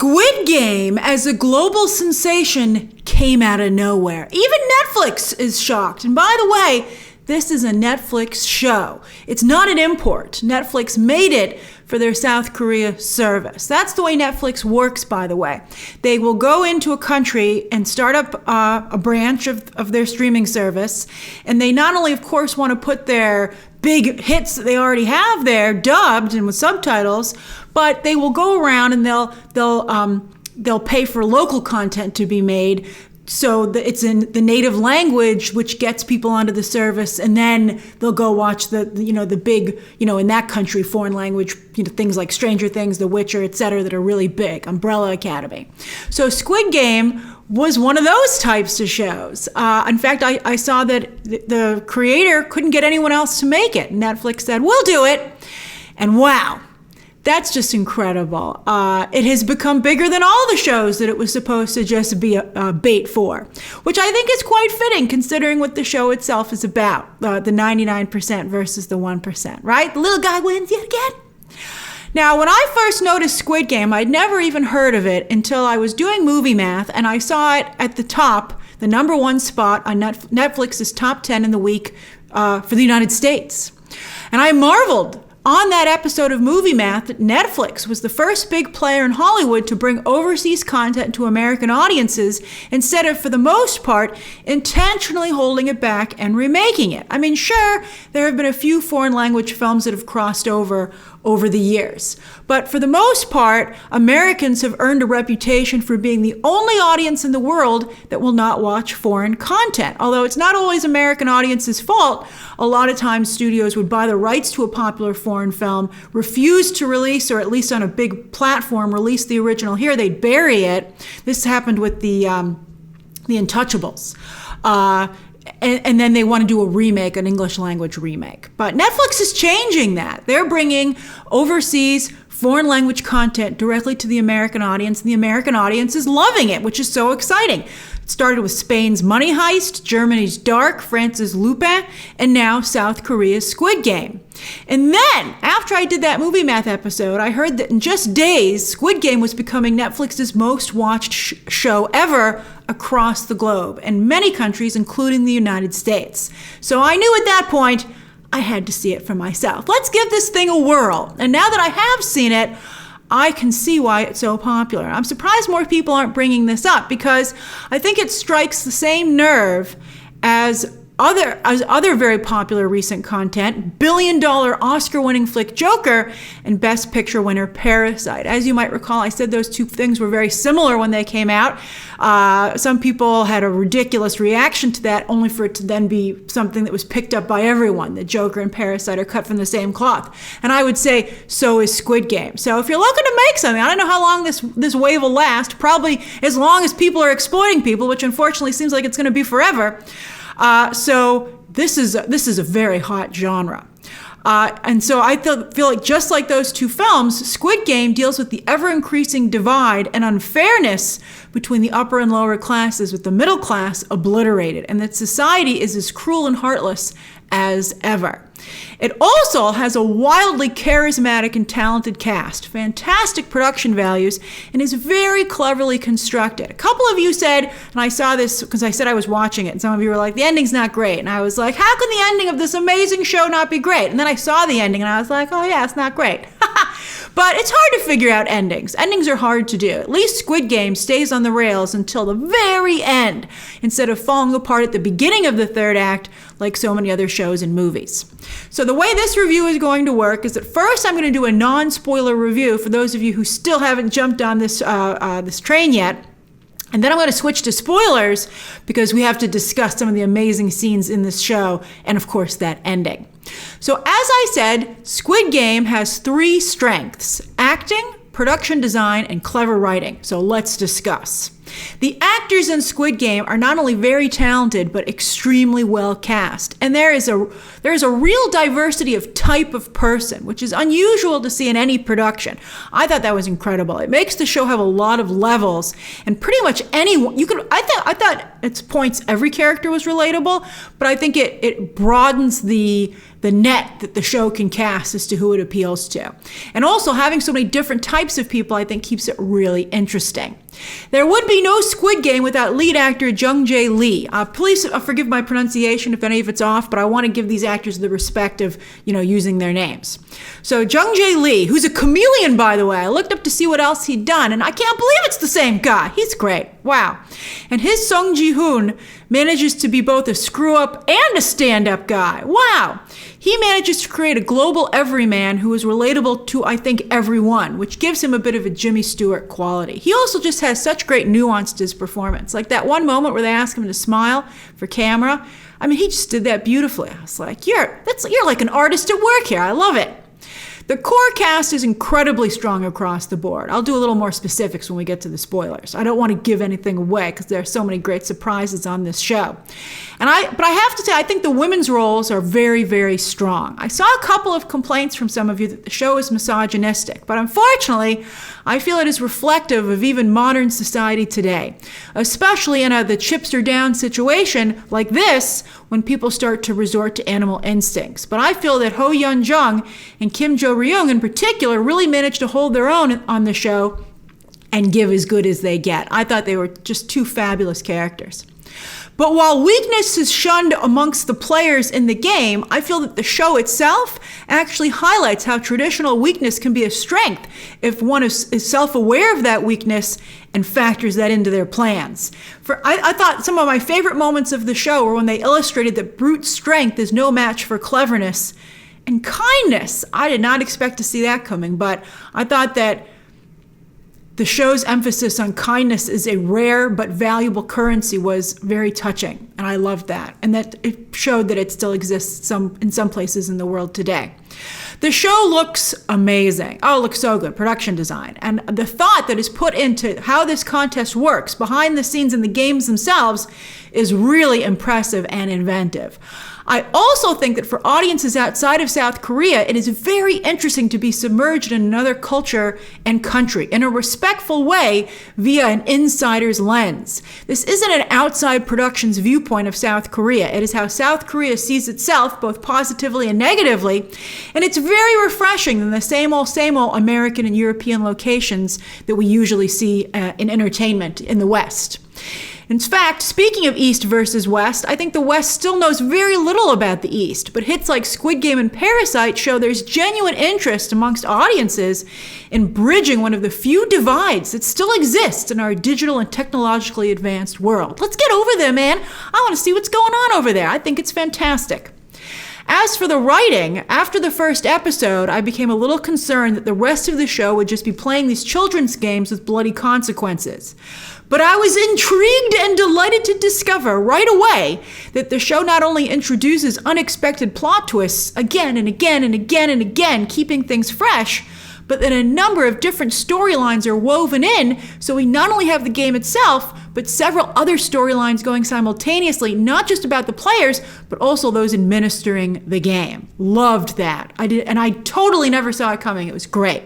Squid Game, as a global sensation, came out of nowhere. Even Netflix is shocked. And by the way, this is a Netflix show. It's not an import. Netflix made it for their South Korea service. That's the way Netflix works, by the way. They will go into a country and start up a branch of their streaming service. And they not only, of course, want to put their big hits that they already have there dubbed and with subtitles, but they will go around and they'll pay for local content to be made, so that it's in the native language, which gets people onto the service, and then they'll go watch the big, in that country, foreign language, things like Stranger Things, The Witcher, etc., that are really big, Umbrella Academy. So Squid Game was one of those types of shows. In fact, I saw that the creator couldn't get anyone else to make it. Netflix said, we'll do it. And wow. That's just incredible. It has become bigger than all the shows that it was supposed to just be a bait for, which I think is quite fitting considering what the show itself is about, the 99% versus the 1%, right? The little guy wins yet again. Now, when I first noticed Squid Game, I'd never even heard of it until I was doing movie math and I saw it at the top, the number one spot on Netflix's top 10 in the week for the United States. And I marveled on that episode of Movie Math that Netflix was the first big player in Hollywood to bring overseas content to American audiences instead of, for the most part, intentionally holding it back and remaking it. I mean, sure, there have been a few foreign language films that have crossed over the years. But for the most part, Americans have earned a reputation for being the only audience in the world that will not watch foreign content. Although it's not always American audiences' fault, a lot of times studios would buy the rights to a popular foreign film, refuse to release, or at least on a big platform, release the original here. They'd bury it. This happened with the Untouchables. And then they want to do a remake, an English language remake. But Netflix is changing that. They're bringing overseas foreign language content directly to the American audience, and the American audience is loving it, which is so exciting. It started with Spain's Money Heist, Germany's Dark, France's Lupin, and now South Korea's Squid Game. And then, after I did that Movie Math episode, I heard that in just days, Squid Game was becoming Netflix's most watched show ever across the globe, in many countries, including the United States. So I knew at that point, I had to see it for myself. Let's give this thing a whirl. And now that I have seen it, I can see why it's so popular. I'm surprised more people aren't bringing this up, because I think it strikes the same nerve as other very popular recent content, billion-dollar Oscar-winning flick Joker and Best Picture winner Parasite. As you might recall, I said those two things were very similar when they came out. Some people had a ridiculous reaction to that, only for it to then be something that was picked up by everyone. The Joker and Parasite are cut from the same cloth. And I would say, so is Squid Game. So if you're looking to make something, I don't know how long this wave will last, probably as long as people are exploiting people, which unfortunately seems like it's going to be forever. So this is a very hot genre. And so I feel like just like those two films, Squid Game deals with the ever-increasing divide and unfairness between the upper and lower classes, with the middle class obliterated, and that society is as cruel and heartless as ever. It also has a wildly charismatic and talented cast, fantastic production values, and is very cleverly constructed. A couple of you said, and I saw this because I said I was watching it, and some of you were like, the ending's not great. And I was like, how can the ending of this amazing show not be great? And then I saw the ending and I was like, oh yeah, it's not great. But it's hard to figure out endings. Endings are hard to do. At least Squid Game stays on the rails until the very end, instead of falling apart at the beginning of the third act like so many other shows and movies. So the way this review is going to work is that first I'm going to do a non-spoiler review for those of you who still haven't jumped on this train yet. And then I'm going to switch to spoilers because we have to discuss some of the amazing scenes in this show and, of course, that ending. So as I said, Squid Game has three strengths: acting, production design, and clever writing. So let's discuss. The actors in Squid Game are not only very talented, but extremely well cast. And there is a real diversity of type of person, which is unusual to see in any production. I thought that was incredible. It makes the show have a lot of levels, and pretty much anyone, I thought at its points every character was relatable, but I think it broadens the net that the show can cast as to who it appeals to. And also having so many different types of people, I think keeps it really interesting. There would be no Squid Game without lead actor Jung Jae Lee. Please forgive my pronunciation if any of it's off, but I want to give these actors the respect of, using their names. So Jung Jae Lee, who's a chameleon, by the way, I looked up to see what else he'd done, and I can't believe it's the same guy. He's great. Wow. And his Song Ji-hoon manages to be both a screw-up and a stand-up guy. Wow. He manages to create a global everyman who is relatable to, I think, everyone, which gives him a bit of a Jimmy Stewart quality. He also just has such great nuance to his performance. Like that one moment where they ask him to smile for camera. I mean, he just did that beautifully. I was like, you're like an artist at work here. I love it. The core cast is incredibly strong across the board. I'll do a little more specifics when we get to the spoilers. I don't want to give anything away because there are so many great surprises on this show. But I have to say, I think the women's roles are very, very strong. I saw a couple of complaints from some of you that the show is misogynistic, but unfortunately, I feel it is reflective of even modern society today, especially in the chips are down situation like this when people start to resort to animal instincts. But I feel that Ho Yeon-jung and Kim Jo-ryung in particular really managed to hold their own on the show and give as good as they get. I thought they were just two fabulous characters. But while weakness is shunned amongst the players in the game, I feel that the show itself actually highlights how traditional weakness can be a strength if one is self-aware of that weakness and factors that into their plans. I thought some of my favorite moments of the show were when they illustrated that brute strength is no match for cleverness and kindness. I did not expect to see that coming, but I thought that the show's emphasis on kindness as a rare but valuable currency was very touching, and I loved that. And that it showed that it still exists in some places in the world today. The show looks amazing. Oh, it looks so good. Production design. And the thought that is put into how this contest works behind the scenes in the games themselves is really impressive and inventive. I also think that for audiences outside of South Korea, it is very interesting to be submerged in another culture and country in a respectful way via an insider's lens. This isn't an outside production's viewpoint of South Korea. It is how South Korea sees itself, both positively and negatively, and it's very refreshing than the same old American and European locations that we usually see in entertainment in the West. In fact, speaking of East versus West, I think the West still knows very little about the East, but hits like Squid Game and Parasite show there's genuine interest amongst audiences in bridging one of the few divides that still exists in our digital and technologically advanced world. Let's get over there, man. I want to see what's going on over there. I think it's fantastic. As for the writing, after the first episode, I became a little concerned that the rest of the show would just be playing these children's games with bloody consequences. But I was intrigued and delighted to discover right away that the show not only introduces unexpected plot twists again and again and again and again, keeping things fresh, but that a number of different storylines are woven in, so we not only have the game itself, but several other storylines going simultaneously, not just about the players, but also those administering the game. Loved that. I totally never saw it coming. It was great.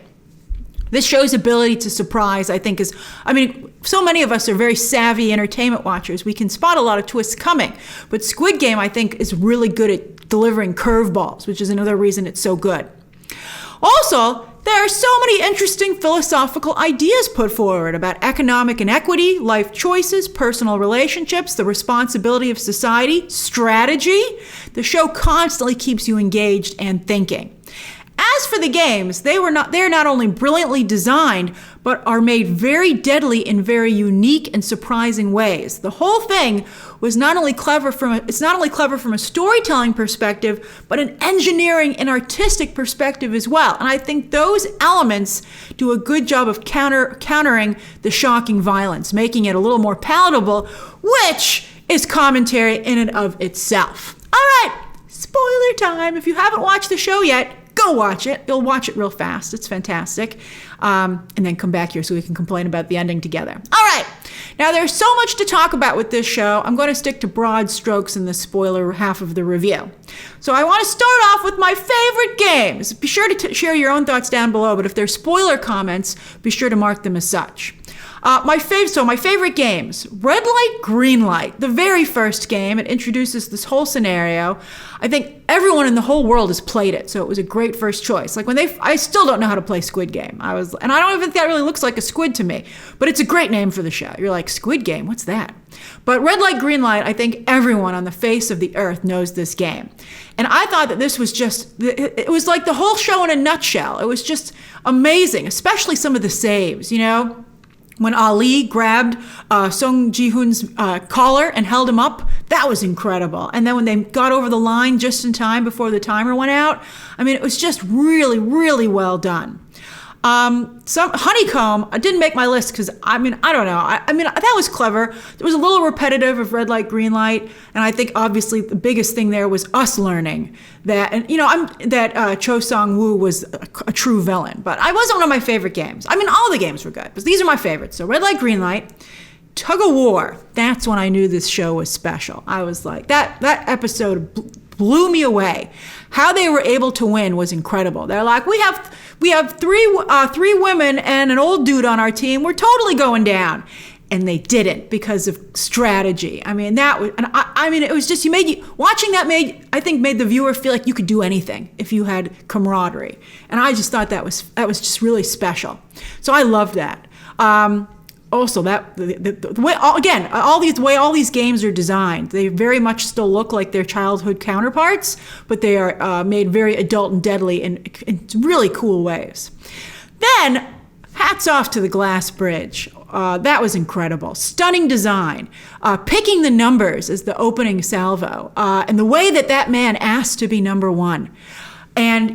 This show's ability to surprise, I think, so many of us are very savvy entertainment watchers. We can spot a lot of twists coming. But Squid Game, I think, is really good at delivering curveballs, which is another reason it's so good. Also, there are so many interesting philosophical ideas put forward about economic inequity, life choices, personal relationships, the responsibility of society, strategy. The show constantly keeps you engaged and thinking. As for the games, they're not only brilliantly designed, but are made very deadly in very unique and surprising ways. The whole thing was not only clever from a storytelling perspective, but an engineering and artistic perspective as well. And I think those elements do a good job of countering the shocking violence, making it a little more palatable, which is commentary in and of itself. All right, spoiler time. If you haven't watched the show yet, go watch it. You'll watch it real fast. It's fantastic. And then come back here so we can complain about the ending together. All right. Now, there's so much to talk about with this show. I'm going to stick to broad strokes in the spoiler half of the review. So I want to start off with my favorite games. Be sure to share your own thoughts down below, but if there's spoiler comments, be sure to mark them as such. My favorite games, red light, green light. The very first game, it introduces this whole scenario. I think everyone in the whole world has played it, so it was a great first choice. Like I still don't know how to play Squid Game. And I don't even think that really looks like a squid to me, but it's a great name for the show. You're like, Squid Game, what's that? But red light, green light, I think everyone on the face of the earth knows this game. And I thought that this was it was like the whole show in a nutshell. It was just amazing, especially some of the saves, you know? When Ali grabbed Song Ji-hoon's collar and held him up, that was incredible. And then when they got over the line just in time before the timer went out, I mean, it was just really, really well done. Some Honeycomb, I didn't make my list because, I don't know. I mean, that was clever. It was a little repetitive of red light, green light. And I think obviously the biggest thing there was us learning that, and that Cho Sang-woo was a true villain. But I wasn't one of my favorite games. I mean, all the games were good, but these are my favorites. So red light, green light. Tug of War. That's when I knew this show was special. I was like, that episode blew me away. How they were able to win was incredible. They're like, we have three women and an old dude on our team. We're totally going down. And they didn't because of strategy. I mean, it was just, watching that made the viewer feel like you could do anything if you had camaraderie. And I just thought that was just really special. So I loved that. Also, the way all these games are designed, they very much still look like their childhood counterparts, but they are made very adult and deadly in really cool ways. Then, hats off to the glass bridge. That was incredible. Stunning design. Picking the numbers as the opening salvo, and the way that man asked to be number one. And,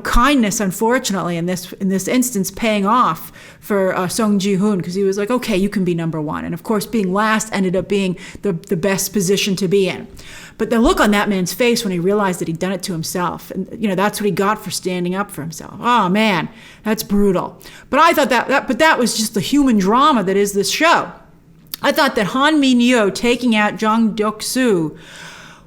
kindness, unfortunately, in this instance, paying off for Song Ji-hoon, because he was like, okay, you can be number one. And of course, being last ended up being the best position to be in. But the look on that man's face when he realized that he'd done it to himself, and, that's what he got for standing up for himself. Oh, man, that's brutal. But I thought that was just the human drama that is this show. I thought that Han Min-yo taking out Jung Deok-soo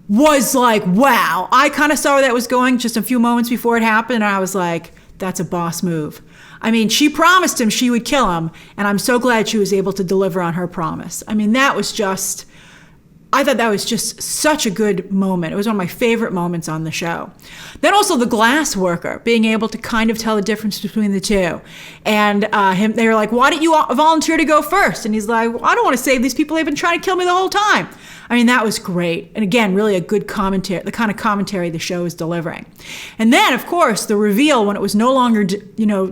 was like, wow. I kind of saw where that was going just a few moments before it happened, and I was like, that's a boss move. I mean, she promised him she would kill him, and I'm so glad she was able to deliver on her promise. I mean, I thought that was just such a good moment. It was one of my favorite moments on the show. Then also the glass worker, being able to kind of tell the difference between the two. And they were like, why didn't you volunteer to go first? And he's like, well, I don't want to save these people. They've been trying to kill me the whole time. I mean, that was great. And again, really a good commentary, the kind of commentary the show is delivering. And then, of course, the reveal when it was no longer,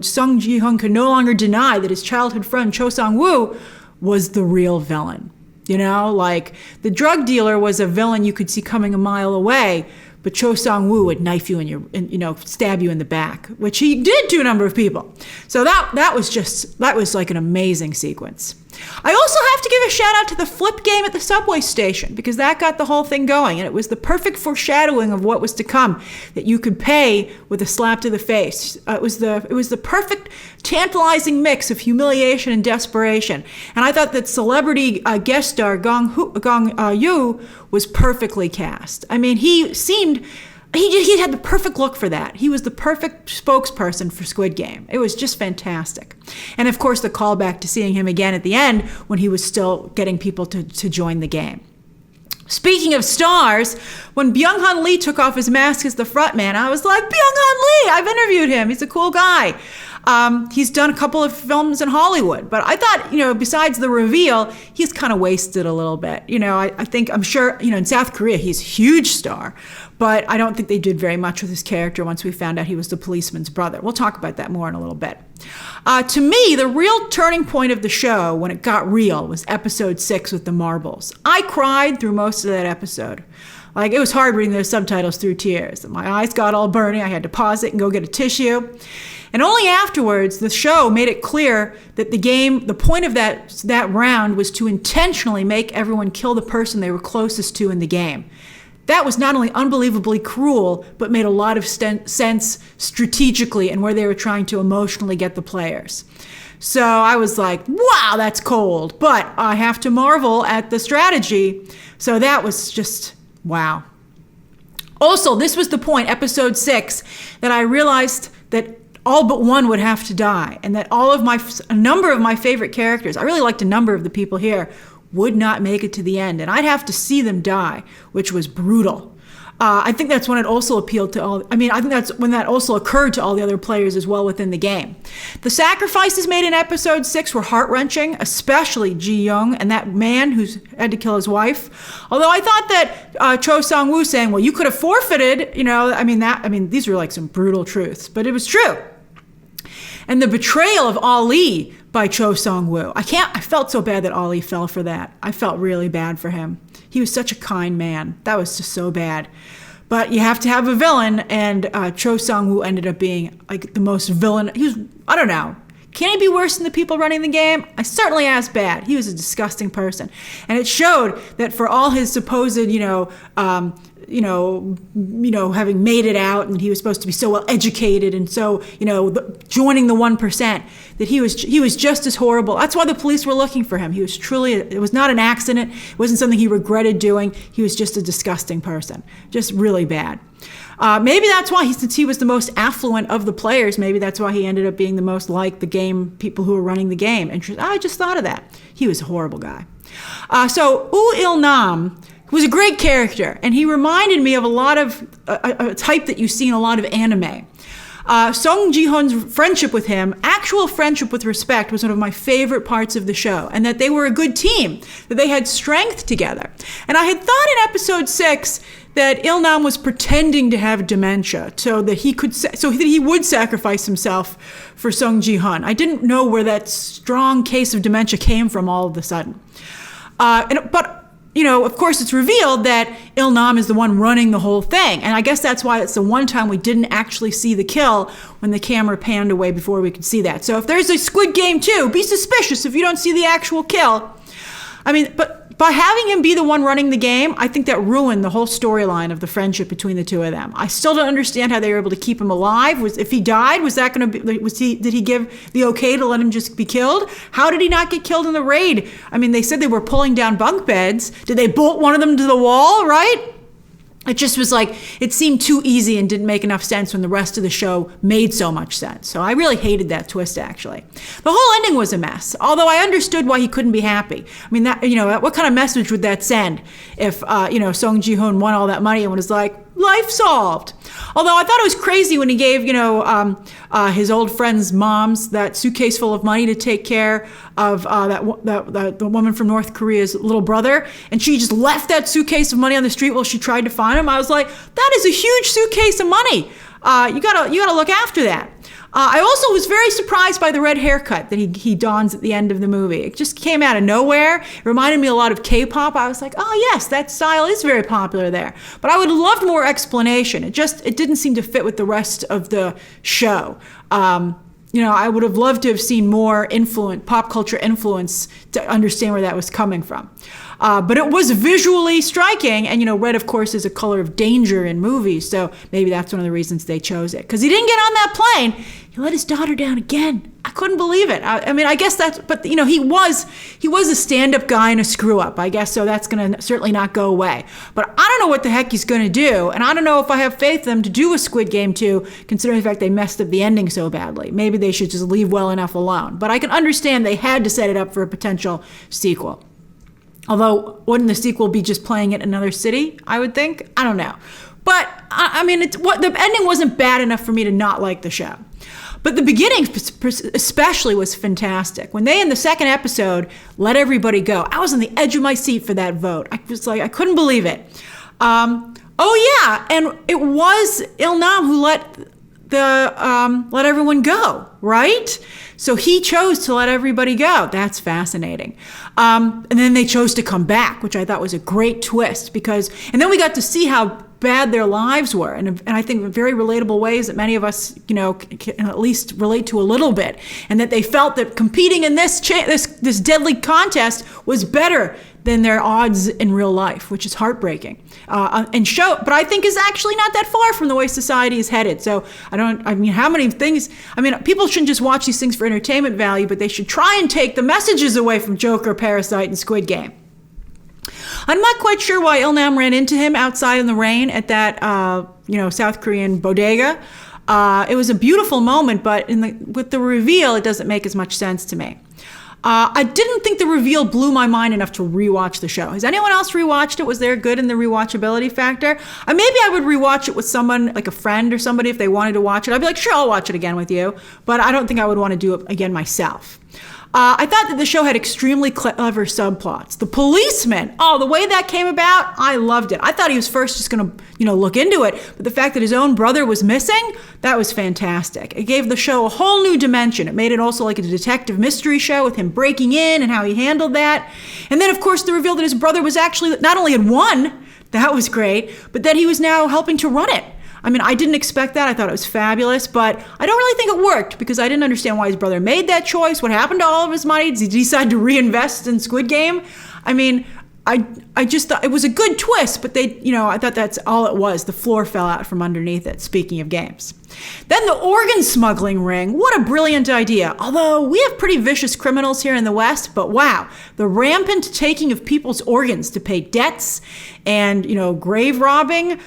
Sung Ji-hoon could no longer deny that his childhood friend Cho Sang-woo was the real villain. Like the drug dealer was a villain you could see coming a mile away, but Cho Sang-woo would knife you stab you in the back, which he did to a number of people. So that was like an amazing sequence. I also have to give a shout out to the flip game at the subway station, because that got the whole thing going, and it was the perfect foreshadowing of what was to come, that you could pay with a slap to the face. It was the perfect tantalizing mix of humiliation and desperation. And I thought that celebrity guest star Gong Yoo was perfectly cast. I mean, he had the perfect look for that. He was the perfect spokesperson for Squid Game. It was just fantastic. And of course, the callback to seeing him again at the end when he was still getting people to join the game. Speaking of stars, when Byung-hun Lee took off his mask as the frontman, I was like, Byung-hun Lee! I've interviewed him. He's a cool guy. He's done a couple of films in Hollywood, but I thought, besides the reveal, he's kind of wasted a little bit. I'm sure, in South Korea, he's a huge star, but I don't think they did very much with his character once we found out he was the policeman's brother. We'll talk about that more in a little bit. To me, the real turning point of the show when it got real was episode 6 with the marbles. I cried through most of that episode. Like, it was hard reading those subtitles through tears. My eyes got all burning. I had to pause it and go get a tissue. And only afterwards, the show made it clear that the point of that round was to intentionally make everyone kill the person they were closest to in the game. That was not only unbelievably cruel, but made a lot of sense strategically and where they were trying to emotionally get the players. So I was like, wow, that's cold. But I have to marvel at the strategy. So that was just, wow. Also, this was the point, episode 6, that I realized that all but one would have to die, and that a number of my favorite characters, I really liked a number of the people here, would not make it to the end, and I'd have to see them die, which was brutal. I think that's when it also appealed to I think that's when that also occurred to all the other players as well within the game. The sacrifices made in episode 6 were heart-wrenching, especially Ji-young and that man who had to kill his wife. Although I thought that Cho Sang-woo saying, well, you could have forfeited, these were like some brutal truths, but it was true. And the betrayal of Ali by Cho Sang-woo. I felt so bad that Ali fell for that. I felt really bad for him. He was such a kind man. That was just so bad. But you have to have a villain, and Cho Sang-woo ended up being like the most villain. He was, I don't know. Can he be worse than the people running the game? I certainly asked bad. He was a disgusting person. And it showed that for all his supposed, having made it out, and he was supposed to be so well educated and so, joining the 1%, that he was just as horrible. That's why the police were looking for him. He was truly, it was not an accident. It wasn't something he regretted doing. He was just a disgusting person, just really bad. Maybe that's why, since he was the most affluent of the players, maybe that's why he ended up being the most like the game, people who were running the game. I just thought of that. He was a horrible guy. So Woo Il-nam was a great character, and he reminded me of a lot of a type that you see in a lot of anime. Song Ji-hoon's friendship with him, actual friendship with respect, was one of my favorite parts of the show, and that they were a good team, that they had strength together. And I had thought in episode 6 that Il-nam was pretending to have dementia so that he would sacrifice himself for Song Ji-hoon. I didn't know where that strong case of dementia came from all of a sudden. Of course, it's revealed that Il-nam is the one running the whole thing. And I guess that's why it's the one time we didn't actually see the kill when the camera panned away before we could see that. So if there's a Squid Game 2, be suspicious if you don't see the actual kill. But by having him be the one running the game, I think that ruined the whole storyline of the friendship between the two of them. I still don't understand how they were able to keep him alive. If he died, did he give the okay to let him just be killed? How did he not get killed in the raid? They said they were pulling down bunk beds. Did they bolt one of them to the wall, right? It just was like, it seemed too easy and didn't make enough sense when the rest of the show made so much sense. So I really hated that twist, actually. The whole ending was a mess, although I understood why he couldn't be happy. What kind of message would that send if, Song Ji-hoon won all that money and was like, life solved. Although I thought it was crazy when he gave, his old friend's moms that suitcase full of money to take care of the woman from North Korea's little brother, and she just left that suitcase of money on the street while she tried to find him. I was like, that is a huge suitcase of money. You gotta look after that. I also was very surprised by the red haircut that he dons at the end of the movie. It just came out of nowhere. It reminded me a lot of K-pop. I was like, oh yes, that style is very popular there. But I would have loved more explanation. It didn't seem to fit with the rest of the show. I would have loved to have seen more pop culture influence to understand where that was coming from. But it was visually striking, and red, of course, is a color of danger in movies, so maybe that's one of the reasons they chose it. Because he didn't get on that plane. He let his daughter down again. I couldn't believe it. I guess but he was a stand-up guy and a screw-up, I guess, so that's going to certainly not go away. But I don't know what the heck he's going to do, and I don't know if I have faith in them to do a Squid Game 2, considering the fact they messed up the ending so badly. Maybe they should just leave well enough alone. But I can understand they had to set it up for a potential sequel. Although, wouldn't the sequel be just playing it in another city, I would think? I don't know. But, the ending wasn't bad enough for me to not like the show. But the beginning especially was fantastic. When they, in the second episode, let everybody go, I was on the edge of my seat for that vote. I was like, I couldn't believe it. And it was Il-nam who let everyone go, right? So he chose to let everybody go. That's fascinating. And then they chose to come back, which I thought was a great twist and then we got to see how bad their lives were, and I think in very relatable ways that many of us, can at least relate to a little bit, and that they felt that competing in this deadly contest was better than their odds in real life, which is heartbreaking. But I think is actually not that far from the way society is headed. So how many things, people shouldn't just watch these things for entertainment value, but they should try and take the messages away from Joker, Parasite, and Squid Game. I'm not quite sure why Il-nam ran into him outside in the rain at that, South Korean bodega. It was a beautiful moment, but with the reveal, it doesn't make as much sense to me. I didn't think the reveal blew my mind enough to rewatch the show. Has anyone else rewatched it? Was there good in the rewatchability factor? Maybe I would rewatch it with someone, like a friend or somebody, if they wanted to watch it. I'd be like, sure, I'll watch it again with you. But I don't think I would want to do it again myself. I thought that the show had extremely clever subplots. The policeman, the way that came about, I loved it. I thought he was first just going to, look into it, but the fact that his own brother was missing, that was fantastic. It gave the show a whole new dimension. It made it also like a detective mystery show with him breaking in and how he handled that. And then, of course, the reveal that his brother was actually not only had won, that was great, but that he was now helping to run it. I didn't expect that. I thought it was fabulous, but I don't really think it worked because I didn't understand why his brother made that choice. What happened to all of his money? Did he decide to reinvest in Squid Game? I just thought it was a good twist, but I thought that's all it was. The floor fell out from underneath it, speaking of games. Then the organ smuggling ring. What a brilliant idea. Although we have pretty vicious criminals here in the West, but wow, the rampant taking of people's organs to pay debts and, grave robbing.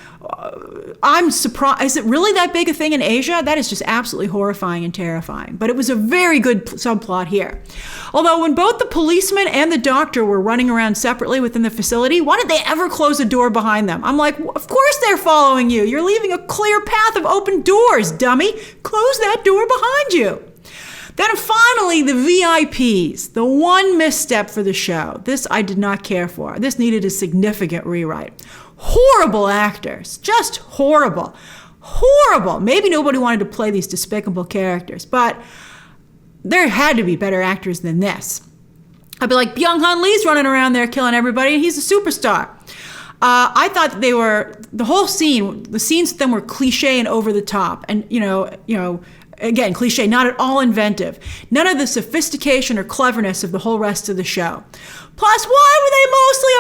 I'm surprised. Is it really that big a thing in Asia? That is just absolutely horrifying and terrifying. But it was a very good subplot here. Although when both the policeman and the doctor were running around separately within the facility, why did they ever close a door behind them? I'm like, of course they're following you. You're leaving a clear path of open doors, dummy. Close that door behind you. Then finally, the VIPs, the one misstep for the show. This I did not care for. This needed a significant rewrite. Horrible actors, just horrible. Horrible. Maybe nobody wanted to play these despicable characters, but there had to be better actors than this. I'd be like, Byung-hun Lee's running around there killing everybody, and he's a superstar. I thought that the scenes with them were cliche and over the top, and again, cliche, not at all inventive. None of the sophistication or cleverness of the whole rest of the show. Plus, why were they mostly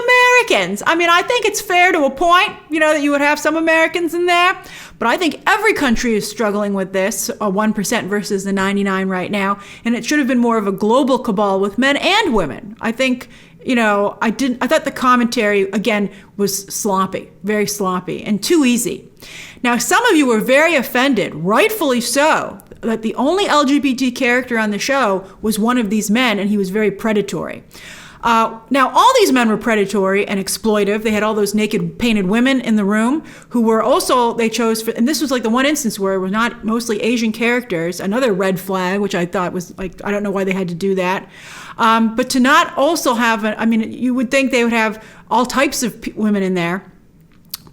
Americans? I think it's fair to a point, that you would have some Americans in there. But I think every country is struggling with this, 1% versus the 99 right now. And it should have been more of a global cabal with men and women. I think, I thought the commentary, again, was sloppy, very sloppy, and too easy. Now, some of you were very offended, rightfully so, that the only LGBT character on the show was one of these men, and he was very predatory. Now, all these men were predatory and exploitive. They had all those naked painted women in the room who were also, they chose for, and this was like the one instance where it was not mostly Asian characters, another red flag, which I thought was like, I don't know why they had to do that. But to not also have, you would think they would have all types of women in there,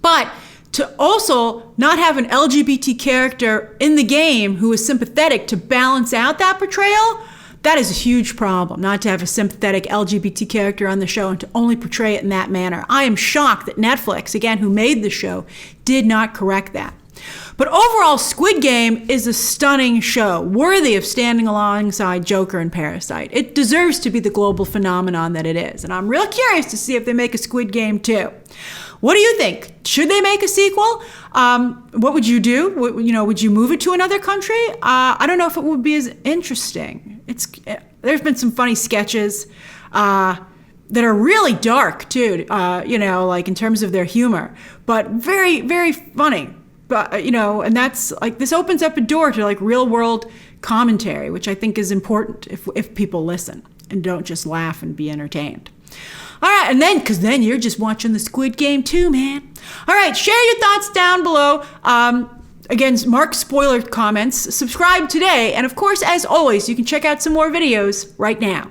but to also not have an LGBT character in the game who is sympathetic to balance out that portrayal, that is a huge problem, not to have a sympathetic LGBT character on the show and to only portray it in that manner. I am shocked that Netflix, again, who made the show, did not correct that. But overall, Squid Game is a stunning show, worthy of standing alongside Joker and Parasite. It deserves to be the global phenomenon that it is, and I'm real curious to see if they make a Squid Game too. What do you think? Should they make a sequel? What would you do? Would you move it to another country? I don't know if it would be as interesting. There's been some funny sketches that are really dark too, like in terms of their humor, but very, very funny. But, and that's like, this opens up a door to like real world commentary, which I think is important if people listen and don't just laugh and be entertained. All right, and then, because then you're just watching the Squid Game too, man. All right, share your thoughts down below. Again, mark spoiler comments. Subscribe today. And of course, as always, you can check out some more videos right now.